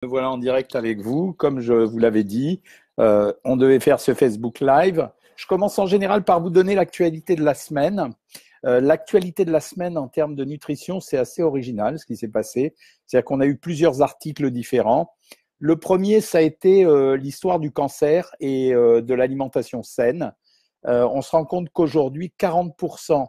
Me voilà en direct avec vous. Comme je vous l'avais dit, on devait faire ce Facebook Live. Je commence en général par vous donner l'actualité de la semaine. L'actualité de la semaine en termes de nutrition, c'est assez original ce qui s'est passé. C'est-à-dire qu'on a eu plusieurs articles différents. Le premier, ça a été l'histoire du cancer et de l'alimentation saine. On se rend compte qu'aujourd'hui, 40%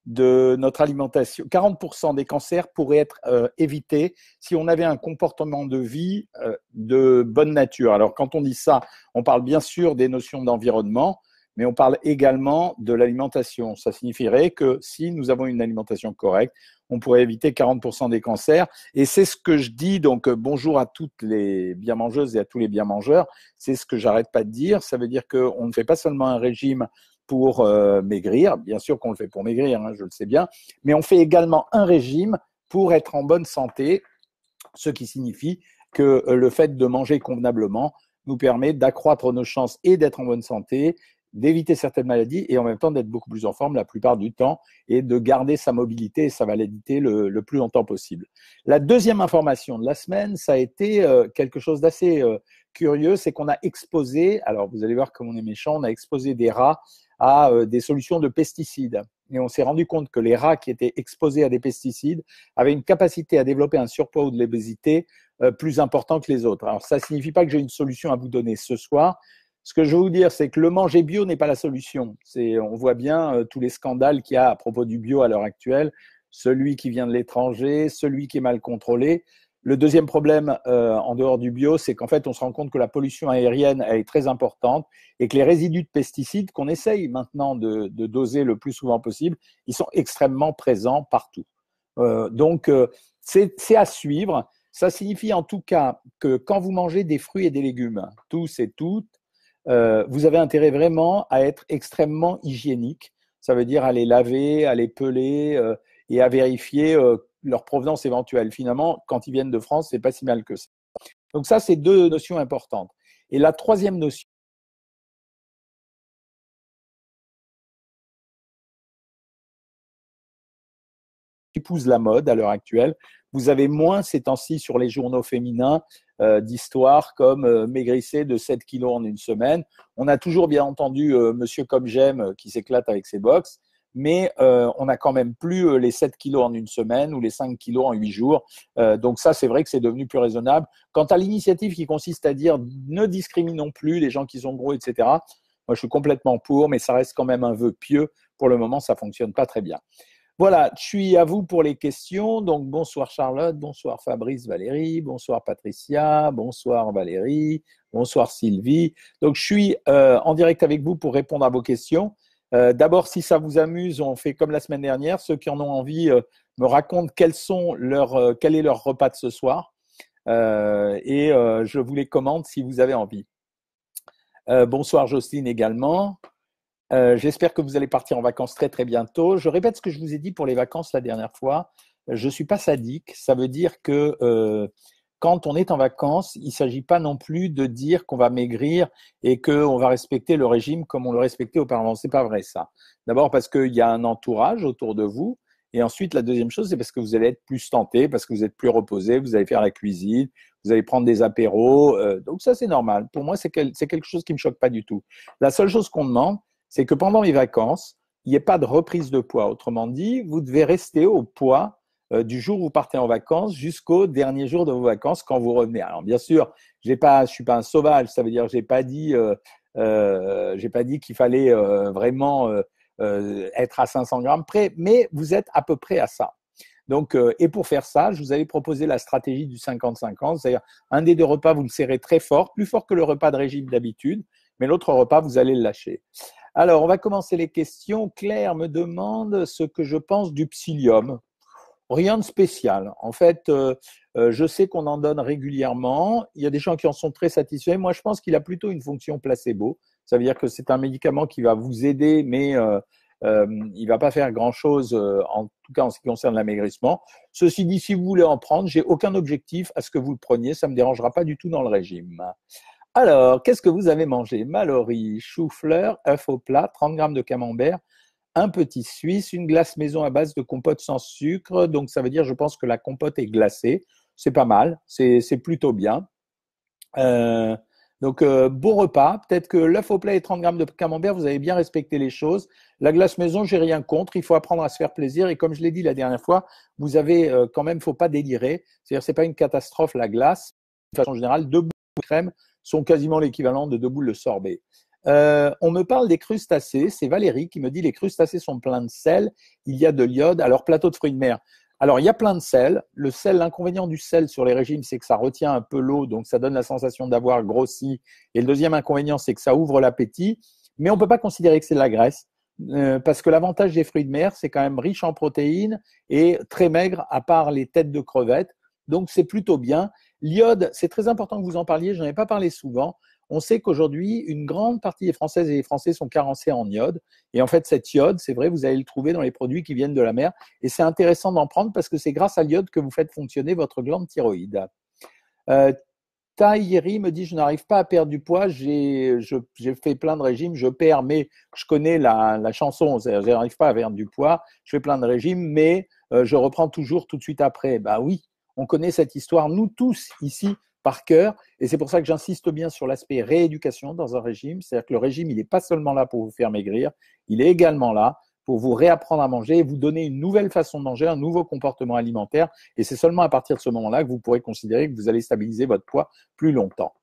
de notre alimentation, 40% des cancers pourraient être évités si on avait un comportement de vie de bonne nature. Alors quand on dit ça, on parle bien sûr des notions d'environnement, mais on parle également de l'alimentation. Ça signifierait que si nous avons une alimentation correcte, on pourrait éviter 40% des cancers. Et c'est ce que je dis, donc bonjour à toutes les bien mangeuses et à tous les bien mangeurs, c'est ce que j'arrête pas de dire. Ça veut dire qu'on ne fait pas seulement un régime pour maigrir, bien sûr qu'on le fait pour maigrir, hein, je le sais bien, mais on fait également un régime pour être en bonne santé, ce qui signifie que le fait de manger convenablement nous permet d'accroître nos chances et d'être en bonne santé, d'éviter certaines maladies et en même temps d'être beaucoup plus en forme la plupart du temps et de garder sa mobilité et sa validité le plus longtemps possible. La deuxième information de la semaine, ça a été quelque chose d'assez curieux, c'est qu'on a exposé, alors vous allez voir comme on est méchant, on a exposé des rats à des solutions de pesticides. Et on s'est rendu compte que les rats qui étaient exposés à des pesticides avaient une capacité à développer un surpoids ou de l'obésité plus important que les autres. Alors, ça ne signifie pas que j'ai une solution à vous donner ce soir. Ce que je veux vous dire, c'est que le manger bio n'est pas la solution. On voit bien tous les scandales qu'il y a à propos du bio à l'heure actuelle, celui qui vient de l'étranger, celui qui est mal contrôlé. Le deuxième problème en dehors du bio, c'est qu'en fait, on se rend compte que la pollution aérienne elle est très importante et que les résidus de pesticides qu'on essaye maintenant de doser le plus souvent possible, ils sont extrêmement présents partout. C'est à suivre. Ça signifie en tout cas que quand vous mangez des fruits et des légumes, tous et toutes, vous avez intérêt vraiment à être extrêmement hygiénique. Ça veut dire à les laver, à les peler et à vérifier leur provenance éventuelle. Finalement, quand ils viennent de France, c'est pas si mal que ça. Donc ça, c'est deux notions importantes. Et la troisième notion, épouse la mode à l'heure actuelle. Vous avez moins ces temps-ci sur les journaux féminins d'histoires comme maigrissez de 7 kilos en une semaine. On a toujours bien entendu Monsieur comme j'aime qui s'éclate avec ses box, mais on n'a quand même plus les 7 kilos en une semaine ou les 5 kilos en 8 jours. Donc ça, c'est vrai que c'est devenu plus raisonnable. Quant à l'initiative qui consiste à dire ne discriminons plus les gens qui sont gros, etc., moi je suis complètement pour, mais ça reste quand même un vœu pieux. Pour le moment, ça ne fonctionne pas très bien. Voilà, je suis à vous pour les questions. Donc, bonsoir Charlotte, bonsoir Fabrice, Valérie, bonsoir Patricia, bonsoir Valérie, bonsoir Sylvie. Donc, je suis en direct avec vous pour répondre à vos questions. D'abord, si ça vous amuse, on fait comme la semaine dernière. Ceux qui en ont envie me racontent quel est leur repas de ce soir. Et je vous les commande si vous avez envie. Bonsoir Jocelyne également. J'espère que vous allez partir en vacances très très bientôt. Je répète ce que je vous ai dit pour les vacances la dernière fois. Je ne suis pas sadique. Ça veut dire que quand on est en vacances, il ne s'agit pas non plus de dire qu'on va maigrir et qu'on va respecter le régime comme on le respectait auparavant. Ce n'est pas vrai ça. D'abord parce qu'il y a un entourage autour de vous. Et ensuite, la deuxième chose, c'est parce que vous allez être plus tenté, parce que vous êtes plus reposé, vous allez faire la cuisine, vous allez prendre des apéros. Donc ça, c'est normal. Pour moi, c'est quelque chose qui ne me choque pas du tout. La seule chose qu'on demande, c'est que pendant les vacances, il n'y ait pas de reprise de poids. Autrement dit, vous devez rester au poids du jour où vous partez en vacances jusqu'au dernier jour de vos vacances quand vous revenez. Alors bien sûr, je ne suis pas un sauvage, ça veut dire que j'ai pas dit qu'il fallait vraiment être à 500 grammes près, mais vous êtes à peu près à ça. Donc, et pour faire ça, je vous avais proposé la stratégie du 50-50, c'est-à-dire un des deux repas, vous le serrez très fort, plus fort que le repas de régime d'habitude, mais l'autre repas, vous allez le lâcher. Alors, on va commencer les questions. Claire me demande ce que je pense du psyllium. Rien de spécial. En fait, je sais qu'on en donne régulièrement. Il y a des gens qui en sont très satisfaits. Moi, je pense qu'il a plutôt une fonction placebo. Ça veut dire que c'est un médicament qui va vous aider, mais il ne va pas faire grand-chose, en tout cas en ce qui concerne l'amaigrissement. Ceci dit, si vous voulez en prendre, j'ai aucun objectif à ce que vous le preniez. Ça ne me dérangera pas du tout dans le régime. Alors, qu'est-ce que vous avez mangé? Mallory, chou-fleur, œuf au plat, 30 grammes de camembert, un petit suisse, une glace maison à base de compote sans sucre. Donc, ça veut dire, je pense que la compote est glacée. c'est pas mal, c'est plutôt bien. Beau repas. Peut-être que l'œuf au plat et 30 grammes de camembert, vous avez bien respecté les choses. La glace maison, j'ai rien contre. Il faut apprendre à se faire plaisir. Et comme je l'ai dit la dernière fois, vous avez quand même, faut pas délirer. C'est-à-dire, c'est pas une catastrophe la glace. De façon générale, 2 boules de crème sont quasiment l'équivalent de 2 boules de sorbet. On me parle des crustacés. C'est Valérie qui me dit les crustacés sont pleins de sel. Il y a de l'iode. Alors, plateau de fruits de mer. Alors, il y a plein de sel. Le sel, l'inconvénient du sel sur les régimes, c'est que ça retient un peu l'eau, donc ça donne la sensation d'avoir grossi. Et le deuxième inconvénient, c'est que ça ouvre l'appétit. Mais on ne peut pas considérer que c'est de la graisse, parce que l'avantage des fruits de mer, c'est quand même riche en protéines et très maigre, à part les têtes de crevettes. Donc, c'est plutôt bien. L'iode, c'est très important que vous en parliez. Je n'en ai pas parlé souvent. On sait qu'aujourd'hui, une grande partie des Françaises et des Français sont carencés en iode. Et en fait, cet iode, c'est vrai, vous allez le trouver dans les produits qui viennent de la mer. Et c'est intéressant d'en prendre parce que c'est grâce à l'iode que vous faites fonctionner votre glande thyroïde. Tahiri me dit, je n'arrive pas à perdre du poids, j'ai fait plein de régimes, je perds, mais je connais la chanson, je n'arrive pas à perdre du poids, je fais plein de régimes, mais je reprends toujours tout de suite après. Bah oui, on connaît cette histoire, nous tous ici, par cœur, et c'est pour ça que j'insiste bien sur l'aspect rééducation dans un régime, c'est-à-dire que le régime, il n'est pas seulement là pour vous faire maigrir, il est également là pour vous réapprendre à manger et vous donner une nouvelle façon de manger, un nouveau comportement alimentaire. Et c'est seulement à partir de ce moment-là que vous pourrez considérer que vous allez stabiliser votre poids plus longtemps.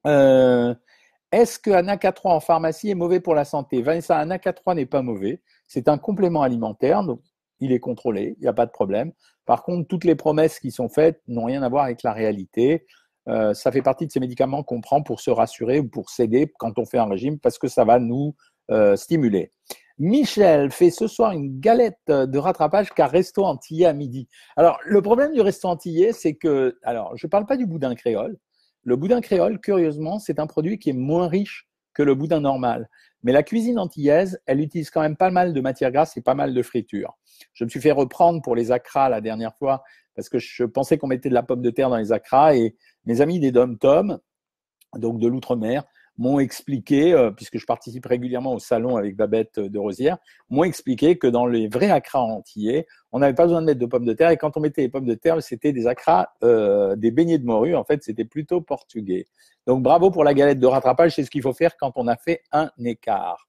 Est-ce qu'un AK3 en pharmacie est mauvais pour la santé? Vanessa, un AK3 n'est pas mauvais. C'est un complément alimentaire, donc il est contrôlé, il n'y a pas de problème. Par contre, toutes les promesses qui sont faites n'ont rien à voir avec la réalité. Ça fait partie de ces médicaments qu'on prend pour se rassurer ou pour s'aider quand on fait un régime parce que ça va nous stimuler. Michel fait ce soir une galette de rattrapage car resto antillais à midi. Alors, le problème du resto antillais, c'est que, alors, je ne parle pas du boudin créole. Le boudin créole, curieusement, c'est un produit qui est moins riche que le boudin normal. Mais la cuisine antillaise, elle utilise quand même pas mal de matières grasses et pas mal de friture. Je me suis fait reprendre pour les acras la dernière fois parce que je pensais qu'on mettait de la pomme de terre dans les acras et mes amis des Dom-Tom, donc de l'outre-mer, m'ont expliqué, puisque je participe régulièrement au salon avec Babette de Rosière, m'ont expliqué que dans les vrais acras antillais, on n'avait pas besoin de mettre de pommes de terre. Et quand on mettait les pommes de terre, c'était des acras, des beignets de morue. En fait, c'était plutôt portugais. Donc, bravo pour la galette de rattrapage. C'est ce qu'il faut faire quand on a fait un écart.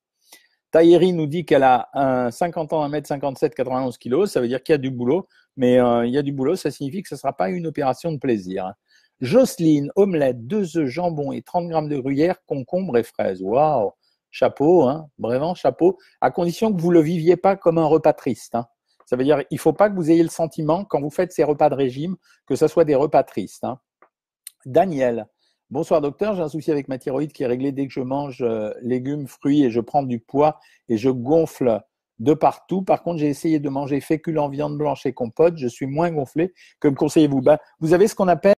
Tahiri nous dit qu'elle a 50 ans, 1m57, 91 kg. Ça veut dire qu'il y a du boulot. Mais il y a du boulot, ça signifie que ce ne sera pas une opération de plaisir. Jocelyne, omelette, 2 œufs, jambon et 30 grammes de gruyère, concombre et fraises. Waouh, chapeau, hein, vraiment chapeau, à condition que vous ne le viviez pas comme un repas triste. Hein. Ça veut dire qu'il ne faut pas que vous ayez le sentiment, quand vous faites ces repas de régime, que ce soit des repas tristes. Hein. Daniel, bonsoir docteur, j'ai un souci avec ma thyroïde qui est réglée dès que je mange légumes, fruits et je prends du poids et je gonfle de partout. Par contre, j'ai essayé de manger féculents, viande blanche et compote. Je suis moins gonflé. Que me conseillez-vous? Vous avez ce qu'on appelle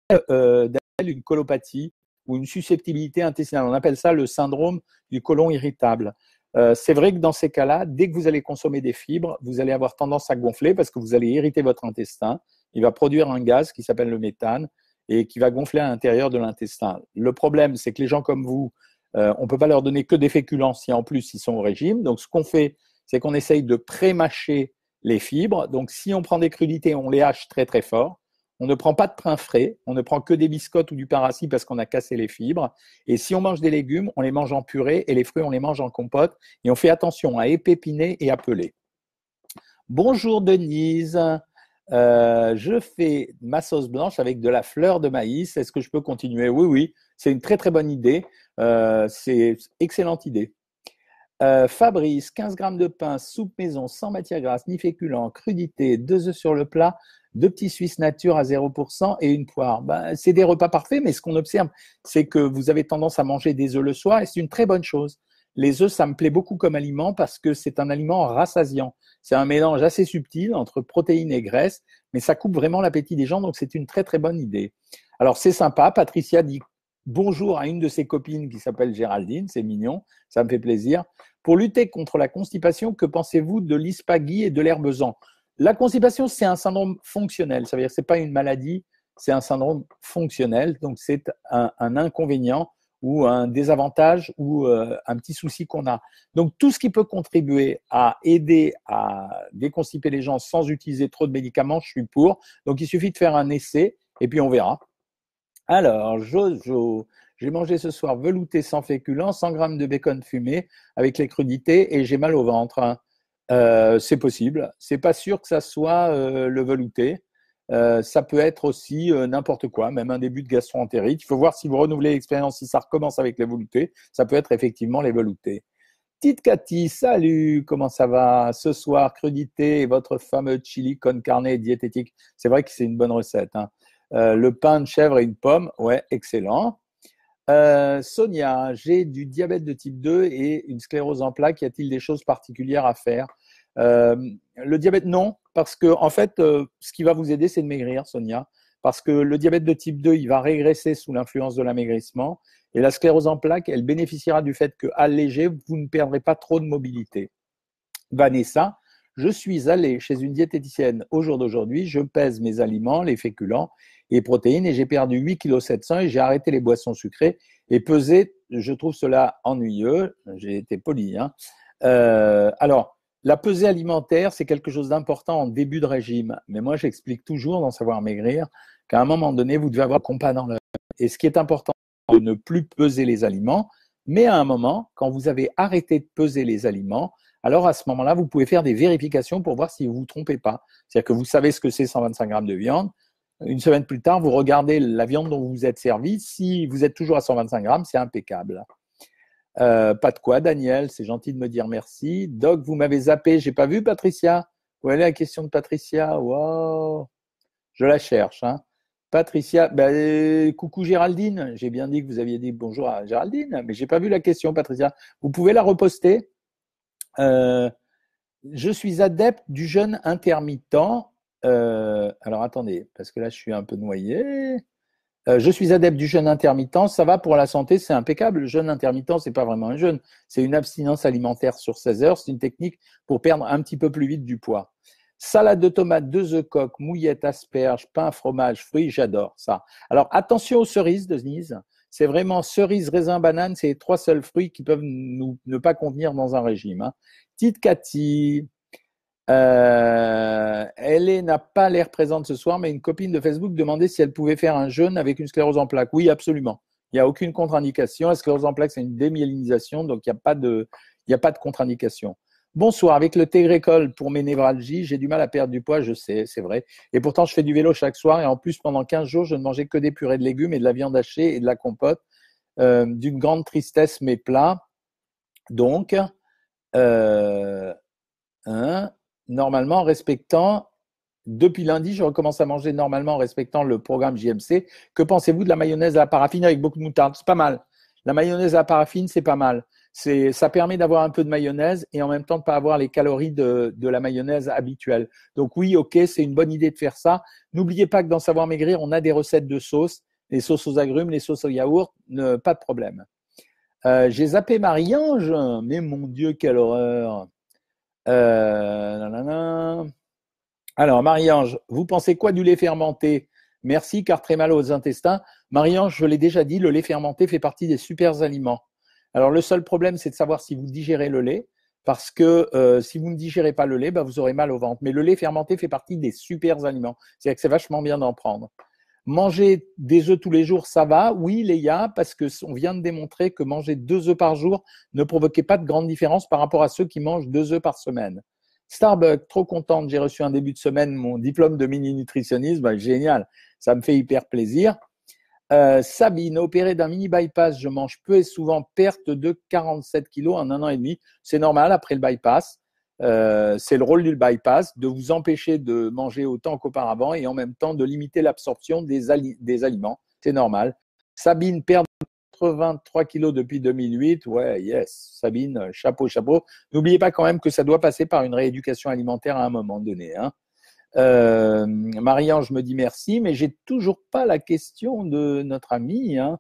une colopathie ou une susceptibilité intestinale. On appelle ça le syndrome du côlon irritable. C'est vrai que dans ces cas-là, dès que vous allez consommer des fibres, vous allez avoir tendance à gonfler parce que vous allez irriter votre intestin. Il va produire un gaz qui s'appelle le méthane et qui va gonfler à l'intérieur de l'intestin. Le problème, c'est que les gens comme vous, on ne peut pas leur donner que des féculents si en plus ils sont au régime. Donc, ce qu'on fait, c'est qu'on essaye de pré-mâcher les fibres. Donc, si on prend des crudités, on les hache très, très fort. On ne prend pas de pain frais, on ne prend que des biscottes ou du pain rassis parce qu'on a cassé les fibres. Et si on mange des légumes, on les mange en purée et les fruits, on les mange en compote. Et on fait attention à épépiner et à peler. Bonjour Denise, je fais ma sauce blanche avec de la fleur de maïs. Est-ce que je peux continuer? Oui, oui, c'est une très, très bonne idée. C'est une excellente idée. Fabrice, 15 grammes de pain, soupe maison, sans matière grasse, ni féculents, crudité, 2 œufs sur le plat, 2 petits Suisses nature à 0% et une poire. C'est des repas parfaits, mais ce qu'on observe, c'est que vous avez tendance à manger des œufs le soir et c'est une très bonne chose. Les œufs, ça me plaît beaucoup comme aliment parce que c'est un aliment rassasiant. C'est un mélange assez subtil entre protéines et graisses, mais ça coupe vraiment l'appétit des gens, donc c'est une très très bonne idée. Alors c'est sympa, Patricia dit bonjour à une de ses copines qui s'appelle Géraldine, c'est mignon, ça me fait plaisir. Pour lutter contre la constipation, que pensez-vous de l'ispagui et de l'herbesan? La constipation, c'est un syndrome fonctionnel, ça veut dire que ce n'est pas une maladie, c'est un syndrome fonctionnel, donc c'est un inconvénient ou un désavantage ou un petit souci qu'on a. Donc tout ce qui peut contribuer à aider à déconstiper les gens sans utiliser trop de médicaments, je suis pour. Donc il suffit de faire un essai et puis on verra. Alors, Jojo, j'ai mangé ce soir velouté sans féculents, 100 grammes de bacon fumé avec les crudités et j'ai mal au ventre, hein. C'est possible. C'est pas sûr que ça soit le velouté. Ça peut être aussi n'importe quoi, même un début de gastro-entérite. Il faut voir si vous renouvelez l'expérience, si ça recommence avec les veloutés. Ça peut être effectivement les veloutés. Petite Cathy, salut, comment ça va? Ce soir, crudité et votre fameux chili con carne diététique. C'est vrai que c'est une bonne recette, hein. Le pain de chèvre et une pomme, ouais, excellent. Sonia, j'ai du diabète de type 2 et une sclérose en plaques. Y a-t-il des choses particulières à faire? Le diabète, non, parce que en fait, ce qui va vous aider, c'est de maigrir, Sonia, parce que le diabète de type 2, il va régresser sous l'influence de l'amaigrissement, et la sclérose en plaques, elle bénéficiera du fait qu'allégé, vous ne perdrez pas trop de mobilité. Vanessa, je suis allée chez une diététicienne au jour d'aujourd'hui, je pèse mes aliments, les féculents et protéines, et j'ai perdu 8,7 kg et j'ai arrêté les boissons sucrées. Et peser, je trouve cela ennuyeux, j'ai été poli, hein. Alors, la pesée alimentaire, c'est quelque chose d'important en début de régime. Mais moi, j'explique toujours dans Savoir Maigrir qu'à un moment donné, vous devez avoir le compas dans l'œil. Et ce qui est important, c'est de ne plus peser les aliments. Mais à un moment, quand vous avez arrêté de peser les aliments, alors à ce moment-là, vous pouvez faire des vérifications pour voir si vous ne vous trompez pas. C'est-à-dire que vous savez ce que c'est 125 grammes de viande. Une semaine plus tard, vous regardez la viande dont vous vous êtes servi. Si vous êtes toujours à 125 grammes, c'est impeccable. Pas de quoi, Daniel, c'est gentil de me dire merci. Doc, vous m'avez zappé, j'ai pas vu Patricia. Où est la question de Patricia? Wow, je la cherche, hein. Patricia, coucou Géraldine. J'ai bien dit que vous aviez dit bonjour à Géraldine, mais j'ai pas vu la question, Patricia. Vous pouvez la reposter. Je suis adepte du jeûne intermittent. Alors attendez, parce que là je suis un peu noyé. Je suis adepte du jeûne intermittent, ça va pour la santé, c'est impeccable. Le jeûne intermittent, c'est pas vraiment un jeûne, c'est une abstinence alimentaire sur 16 heures. C'est une technique pour perdre un petit peu plus vite du poids. Salade de tomates, 2 œufs coques, mouillettes, asperges, pain, fromage, fruits, j'adore ça. Alors attention aux cerises, Denise. C'est vraiment cerises, raisins, bananes, c'est les 3 seuls fruits qui peuvent ne pas convenir dans un régime, hein. Petite Cathy, elle n'a pas l'air présente ce soir, mais une copine de Facebook demandait si elle pouvait faire un jeûne avec une sclérose en plaques. Oui, absolument. Il n'y a aucune contre-indication. La sclérose en plaques, c'est une démyélinisation, donc il n'y a pas de contre-indication. Bonsoir, avec le thé gricole pour mes névralgies, j'ai du mal à perdre du poids, je sais, c'est vrai. Et pourtant, je fais du vélo chaque soir et en plus, pendant 15 jours, je ne mangeais que des purées de légumes et de la viande hachée et de la compote. D'une grande tristesse, mes plats. Donc, normalement, depuis lundi, je recommence à manger normalement en respectant le programme JMC. Que pensez-vous de la mayonnaise à la paraffine avec beaucoup de moutarde? C'est pas mal. La mayonnaise à la paraffine, c'est pas mal. Ça permet d'avoir un peu de mayonnaise et en même temps de ne pas avoir les calories de la mayonnaise habituelle. Donc oui, ok, c'est une bonne idée de faire ça. N'oubliez pas que dans Savoir Maigrir, on a des recettes de sauces, les sauces aux agrumes, les sauces au yaourt, pas de problème. J'ai zappé Marie-Ange, mais mon Dieu, quelle horreur. Alors, Marie-Ange, vous pensez quoi du lait fermenté? Merci, car très mal aux intestins. Marie-Ange, je l'ai déjà dit, le lait fermenté fait partie des super aliments. Alors, le seul problème, c'est de savoir si vous digérez le lait, parce que si vous ne digérez pas le lait, vous aurez mal au ventre. Mais le lait fermenté fait partie des super aliments. C'est-à-dire que c'est vachement bien d'en prendre. Manger des œufs tous les jours, ça va? Oui, Léa, parce qu'on vient de démontrer que manger 2 œufs par jour ne provoquait pas de grande différence par rapport à ceux qui mangent 2 œufs par semaine. Starbucks, trop contente, j'ai reçu un début de semaine mon diplôme de mini-nutritionniste, génial, ça me fait hyper plaisir. Sabine, opérée d'un mini bypass, je mange peu et souvent, perte de 47 kilos en 1 an et demi. C'est normal après le bypass. C'est le rôle du bypass, de vous empêcher de manger autant qu'auparavant et en même temps de limiter l'absorption des aliments. C'est normal. Sabine perd 83 kilos depuis 2008. Ouais, yes. Sabine, chapeau, chapeau. N'oubliez pas quand même que ça doit passer par une rééducation alimentaire à un moment donné, hein. Marie-Ange me dit merci, mais j'ai toujours pas la question de notre ami, hein.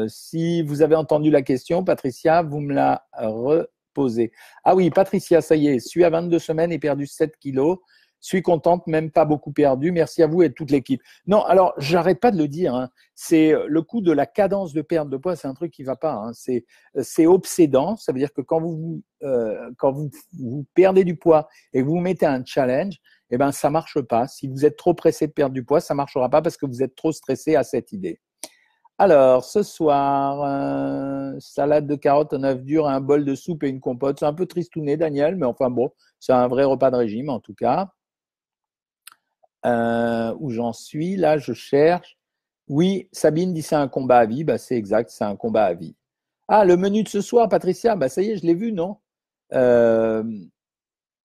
Si vous avez entendu la question, Patricia, vous me la reposez. Ah oui, Patricia, ça y est, suis à 22 semaines et perdu 7 kilos. Suis contente, même pas beaucoup perdu. Merci à vous et à toute l'équipe. Non, alors, j'arrête pas de le dire, hein. C'est le coup de la cadence de perte de poids, c'est un truc qui va pas, hein. C'est obsédant. Ça veut dire que quand vous perdez du poids et que vous mettez un challenge, eh ben, ça marche pas. Si vous êtes trop pressé de perdre du poids, ça marchera pas parce que vous êtes trop stressé à cette idée. Alors, ce soir, salade de carottes, un œuf dur, un bol de soupe et une compote. C'est un peu tristouné, Daniel, mais enfin bon, c'est un vrai repas de régime en tout cas. Où j'en suis, là, je cherche. Oui, Sabine dit c'est un combat à vie. Bah, c'est exact, c'est un combat à vie. Ah, le menu de ce soir, Patricia, bah, ça y est, je l'ai vu, non? Euh,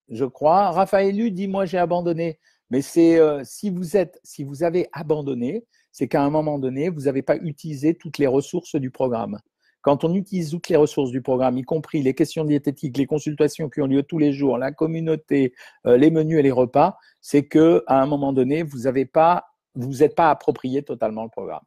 je crois. Raphaël Lu dit moi j'ai abandonné. Mais c'est si vous avez abandonné, c'est qu'à un moment donné, vous n'avez pas utilisé toutes les ressources du programme. Quand on utilise toutes les ressources du programme, y compris les questions diététiques, les consultations qui ont lieu tous les jours, la communauté, les menus et les repas, c'est que à un moment donné, vous n'êtes pas approprié totalement le programme.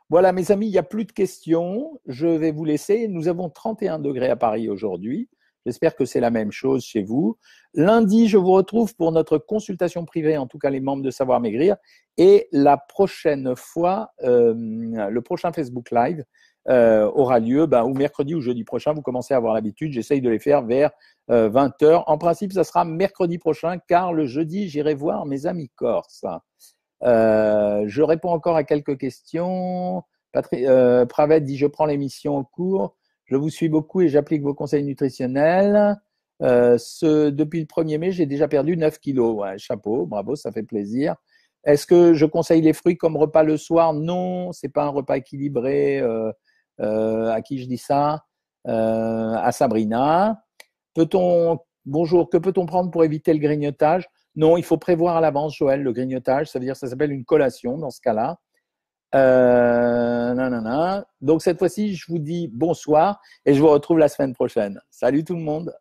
Voilà, mes amis, il n'y a plus de questions. Je vais vous laisser. Nous avons 31 degrés à Paris aujourd'hui. J'espère que c'est la même chose chez vous. Lundi, je vous retrouve pour notre consultation privée, en tout cas les membres de Savoir Maigrir. Et la prochaine fois, le prochain Facebook Live aura lieu ou mercredi ou jeudi prochain. Vous commencez à avoir l'habitude. J'essaye de les faire vers 20 heures. En principe, ça sera mercredi prochain, car le jeudi, j'irai voir mes amis corses. Je réponds encore à quelques questions. Pravet dit je prends l'émission en cours. Je vous suis beaucoup et j'applique vos conseils nutritionnels. Depuis le 1er mai, j'ai déjà perdu 9 kilos. Ouais, chapeau, bravo, ça fait plaisir. Est-ce que je conseille les fruits comme repas le soir? Non, c'est pas un repas équilibré. À qui je dis ça? À Sabrina. Bonjour, que peut-on prendre pour éviter le grignotage? Non, il faut prévoir à l'avance, Joël, le grignotage. Ça veut dire que ça s'appelle une collation dans ce cas-là. Donc, cette fois-ci, je vous dis bonsoir et je vous retrouve la semaine prochaine. Salut tout le monde.